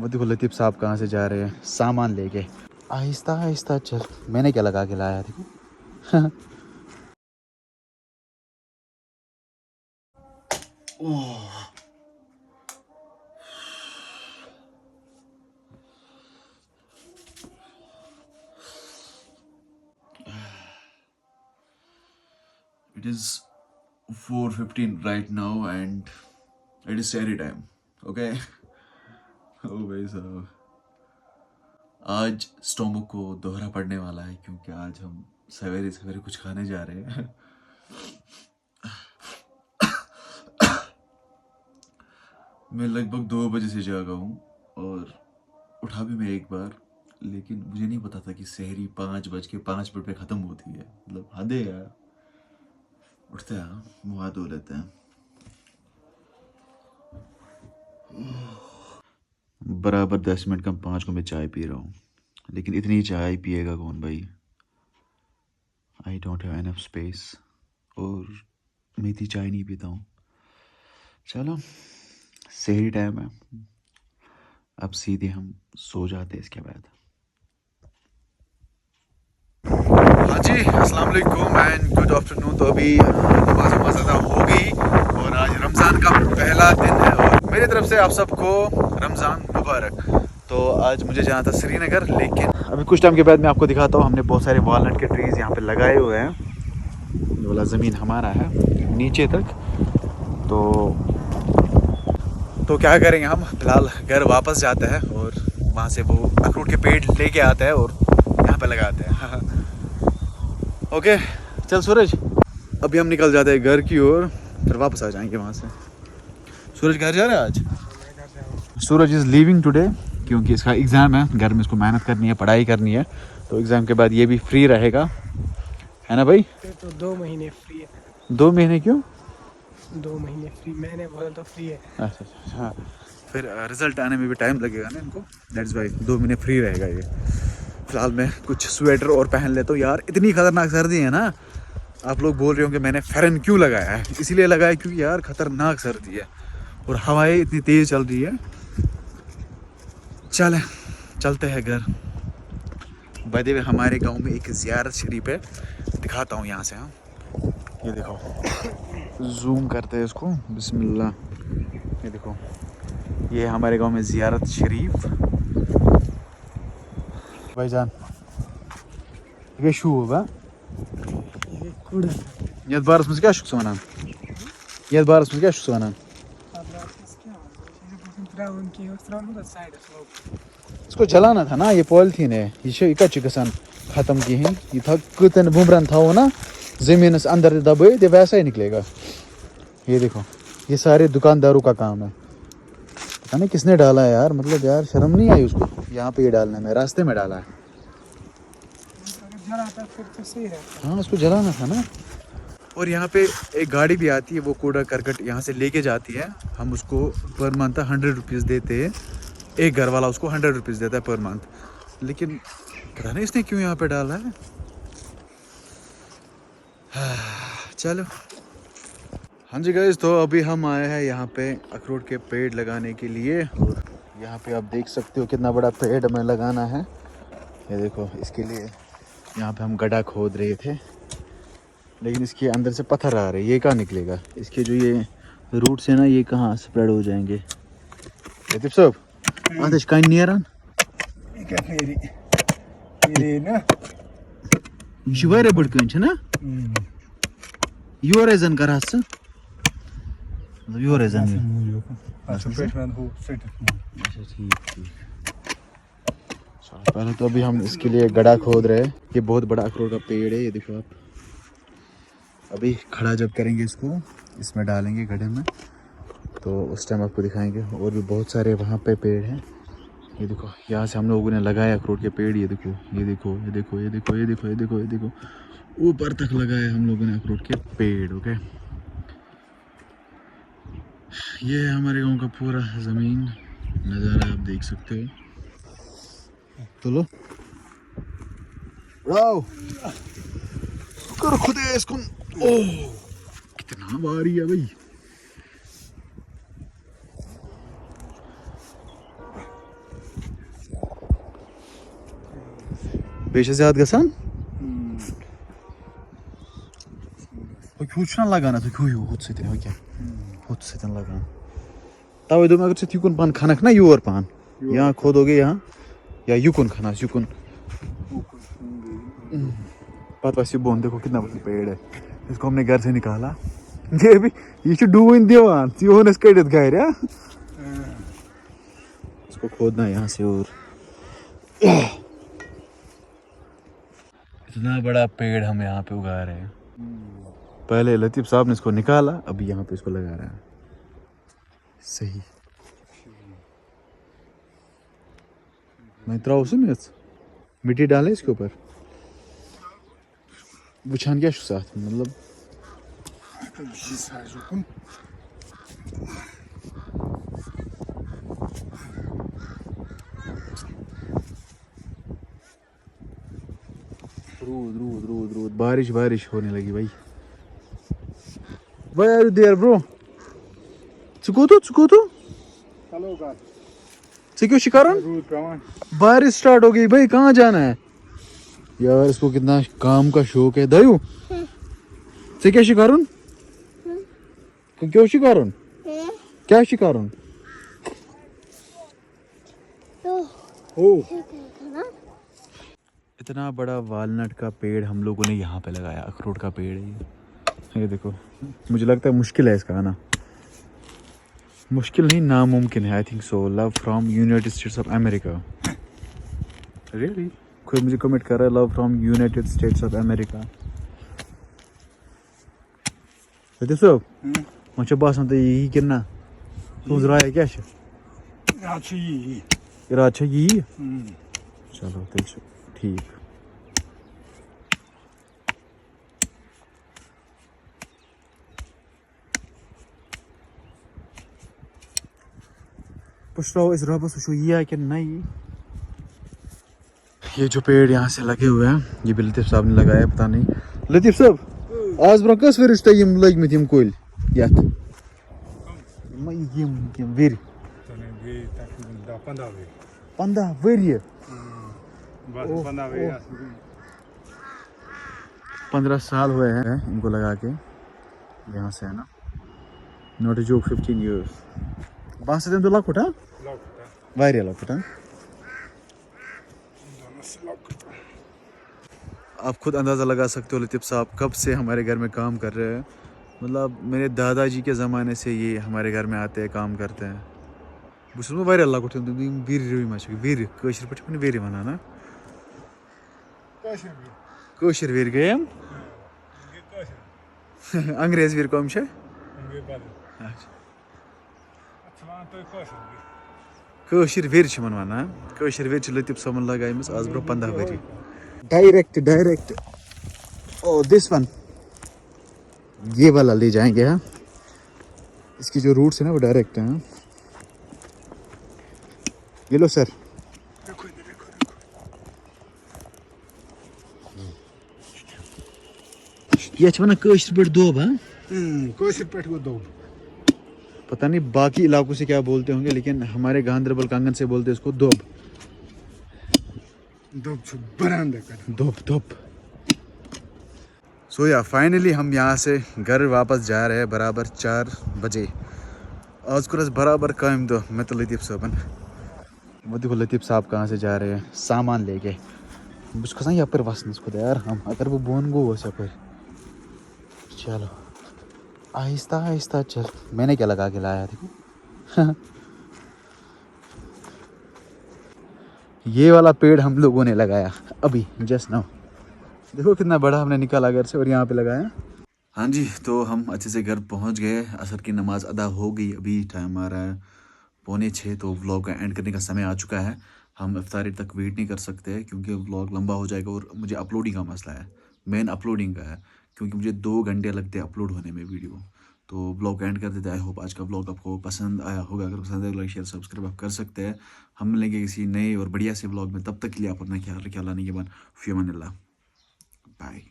वो देखो लतीफ़ साहब कहाँ से जा रहे हैं सामान लेके। आहिस्ता आहिस्ता चल। मैंने क्या लगा के लाया देखो। It is 4:15 right now and it is Saturday time. Okay. ओ भाई साहब, आज स्टोमक को दोहरा पड़ने वाला है क्योंकि आज हम सवेरे सवेरे कुछ खाने जा रहे हैं। मैं लगभग 2 बजे से जागा हूँ और उठा भी मैं एक बार, लेकिन मुझे नहीं पता था कि सहरी 5:05 पे ख़त्म होती है। मतलब हद है यार। उठते हैं, मुँह हाथ धो लेते हैं। बराबर 10 मिनट कम 5 को मैं चाय पी रहा हूँ, लेकिन इतनी चाय पिएगा कौन भाई। I don't have enough space और मैं इतनी चाय नहीं पीता हूँ। चलो सही टाइम है, अब सीधे हम सो जाते हैं इसके बाद। हाँ जी, अस्सलाम वालेकुम एंड गुड आफ्टरनून। तो अभी नमाज अदा हो गई और आज रमज़ान का पहला दिन है और मेरी तरफ से आप सबको रमज़ान मुबारक। तो आज मुझे जाना था श्रीनगर, लेकिन अभी कुछ टाइम के बाद मैं आपको दिखाता हूँ। हमने बहुत सारे वॉलनट के ट्रीज़ यहाँ पे लगाए हुए हैं। ये वाला ज़मीन हमारा है नीचे तक। तो क्या करेंगे, हम फिलहाल घर वापस जाते हैं और वहाँ से वो अखरोट के पेड़ लेके आते हैं और यहाँ पे लगाते हैं। ओके चल सूरज, अभी हम निकल जाते हैं घर की ओर, फिर वापस आ जाएंगे वहाँ से। सूरज घर जा रहा है आज। सूरज इज़ लीविंग टुडे क्योंकि इसका एग्ज़ाम है, घर में इसको मेहनत करनी है, पढ़ाई करनी है। तो एग्ज़ाम के बाद ये भी फ्री रहेगा, है ना भाई। तो 2 महीने फ्री है। 2 महीने क्यों? 2 महीने फ्री, मैंने बोला तो फ्री है। अच्छा हाँ, फिर रिजल्ट आने में भी टाइम लगेगा ना इनको, दैट्स वाई 2 महीने फ्री रहेगा ये। फिलहाल मैं कुछ स्वेटर और पहन लेता हूँ। यार इतनी खतरनाक सर्दी है ना, आप लोग बोल रहे हो कि मैंने फेरन क्यों लगाया है। इसीलिए लगाया क्योंकि यार खतरनाक सर्दी है और हवाएं इतनी तेज़ चल रही है। चलते हैं घर। बाय द वे हमारे गांव में एक ज़ियारत शरीफ है, दिखाता हूँ यहाँ से। हाँ ये देखो, जूम करते हैं इसको, बिस्मिल्लाह। ये देखो, ये हमारे गांव में ज़ियारत शरीफ। भाईजान ये शू होगा ये बारस में क्या शुक्स वनान, ये बारस में क्या शुक्स वनान। इसको जलाना था ना, ये पॉलिथीन है, ये कच्ची ख़त्म की हैं। ये था कितन बुमरन था वो ना ज़मीन से अंदर दबे तो वैसा ही निकलेगा। ये देखो, ये सारे दुकानदारों का काम है। पता नहीं किसने डाला है यार, मतलब यार शर्म नहीं आई उसको यहाँ पे ये डालने में, रास्ते में डाला है। हाँ उसको जलाना था ना। और यहाँ पे एक गाड़ी भी आती है, वो कूड़ा करकट यहाँ से लेके जाती है। हम उसको पर मंथ 100 रुपीज़ देते हैं, एक घर वाला उसको 100 रुपीज़ देता है पर मंथ। लेकिन पता नहीं इसने क्यों यहाँ पे डाला है। चलो हाँ जी गाइस, तो अभी हम आए हैं यहाँ पे अखरोट के पेड़ लगाने के लिए और यहाँ पे आप देख सकते हो कितना बड़ा पेड़ हमें लगाना है। ये देखो, इसके लिए यहाँ पे हम गड्ढा खोद रहे थे, लेकिन इसके अंदर से पत्थर आ रहे हैं, ये कहाँ निकलेगा। इसके जो ये रूट्स है ना, ये कहाँ स्प्रेड हो जाएंगे। लतीफ़ साहब आदेश कहीं नीरान ये वारिया बड़ कहीं ना योर जन कर योर जन। अच्छा ठीक ठीक। पहले तो अभी हम इसके लिए गड्ढा खोद रहे हैं। ये बहुत बड़ा अखरोट का पेड़ है, ये देखो आप। अभी खड़ा जब करेंगे इसको, इसमें डालेंगे गड्ढे में, तो उस टाइम आपको दिखाएंगे। और भी बहुत सारे वहाँ पे पेड़ हैं। ये देखो, यहाँ से हम लोगों ने लगाया अखरोट के पेड़। ये देखो ये देखो ये देखो ये देखो ये देखो ये देखो ये देखो, ऊपर तक लगाया हम लोगों ने अखरोट के पेड़। ओके, ये है हमारे गांव का पूरा ज़मीन नज़ारा, आप देख सकते हो। तो लो कर खुद इसको। ओह कितना भारी है भाई। बेशे ज़्यादा गसान हूँ लगान हूँ हुत सत हुत सत लगान तवे दोप अगर युकुन पान खनक ना योर पान यहाँ खोदोगे यहाँ या युकुन खनास युकुन पता वैसे बोन देखो कितना बड़ा पेड़ है इसको हमने घर से निकाला ये भी ये डून दिवान योन कड़ित घर इसको खोदना यहाँ से और इतना बड़ा पेड़ हम यहाँ पे उगा रहे हैं पहले लतीफ साहब ने इसको निकाला अभी यहाँ पे इसको लगा रहा है सही मैं त्राऊ से मिट्टी डाले इसके ऊपर वुछान क्या साथ मतलब रूद रूद रूद रूद बारिश बारिश होने लगी भाई Why are you there, bro? Tsukutу? क्यों शिकारण बारिश स्टार्ट हो गई भाई कहाँ जाना है यार इसको कितना काम का शौक है दयू से क्या शिकारून क्यों शिकारून क्या शिकारून इतना बड़ा वालनट का पेड़ हम लोगों ने यहाँ पे लगाया अखरोट का पेड़ है ये देखो मुझे लगता है मुश्किल है इसका आना मुश्किल नहीं नामुमकिन है I think so love from United states of America really कोई मुझे कमेंट कर रहा है love from United states of America सब वह बासान तो यही किन्ना तुज राय क्या इराद यही चलो ठीक पुछ रहा हूँ इस रबस वो ये है कि नहीं ये जो पेड़ यहाँ से लगे हुए हैं ये भी लतीफ साहब ने लगाया पता नहीं लतीफ साहब आज ब्रो कस वर्ष यम लग यम कुल यत यम वीर 15 वरिय 15 साल हुए हैं इनको लगा के यहाँ से है ना नॉट ए जोक 15 years बस दिन तो लकुट हाँ वारिया लकुट हाँ आप खुद अंदाज़ा लगा सकते हो लतीफ साहब कब से हमारे घर में काम कर रहे हैं मतलब मेरे दादाजी के ज़माने से ये हमारे घर में आते हैं काम करते हैं बस में वारिया लकुट वीर वीर कशर पे वीर वनान ना कशर वीर गए हम अंग्रेज वीर कम कशर वीर वनान कशर वीर लतीफ साहब लगाइमस आज ब्रो 15 वरी डायरेक्ट ओ दिस वन ये वाला ले जाएंगे हाँ इसकी जो रूट्स है ना वो डायरेक्ट है हाँ? ये लो सर ये वना कशर पे दोब हाँ कशर पे दोब पता नहीं बाकी इलाकों से क्या बोलते होंगे लेकिन हमारे गांधरबल कांगन से बोलते हैं इसको दोब दोब सो या फाइनली हम यहाँ से घर वापस जा रहे हैं बराबर 4 बजे आज को बराबर कायम दो मैं तो लतीफ साहबन वो देखो लतीफ साहब कहाँ से जा रहे हैं सामान लेके बस खसा यहाँ पर वसन खुद यार हम अगर वो बोन गो वैसे पर चलो आहिस्ता आहिस्ता चल मैंने क्या लगा के लाया देखो ये वाला पेड़ हम लोगों ने लगाया अभी जस्ट नाउ देखो कितना बड़ा हमने निकाला घर से और यहाँ पे लगाया हाँ जी तो हम अच्छे से घर पहुँच गए असर की नमाज अदा हो गई अभी टाइम आ रहा है 5:45 तो व्लॉग का एंड करने का समय आ चुका है हम इफ्तारी तक वेट नहीं कर सकते क्योंकि व्लॉग लंबा हो जाएगा और मुझे अपलोडिंग का मसला है मेन अपलोडिंग का है क्योंकि मुझे 2 घंटे लगते हैं अपलोड होने में वीडियो तो ब्लॉग एंड कर देते हैं आई होप आज का ब्लॉग आपको पसंद आया होगा अगर पसंद है लाइक शेयर सब्सक्राइब आप कर सकते हैं हम मिलेंगे किसी नए और बढ़िया से ब्लॉग में तब तक के लिए आप अपना ख्याल रखिए अल्लाह ने के बाद फ़ी अमान अल्लाह बाय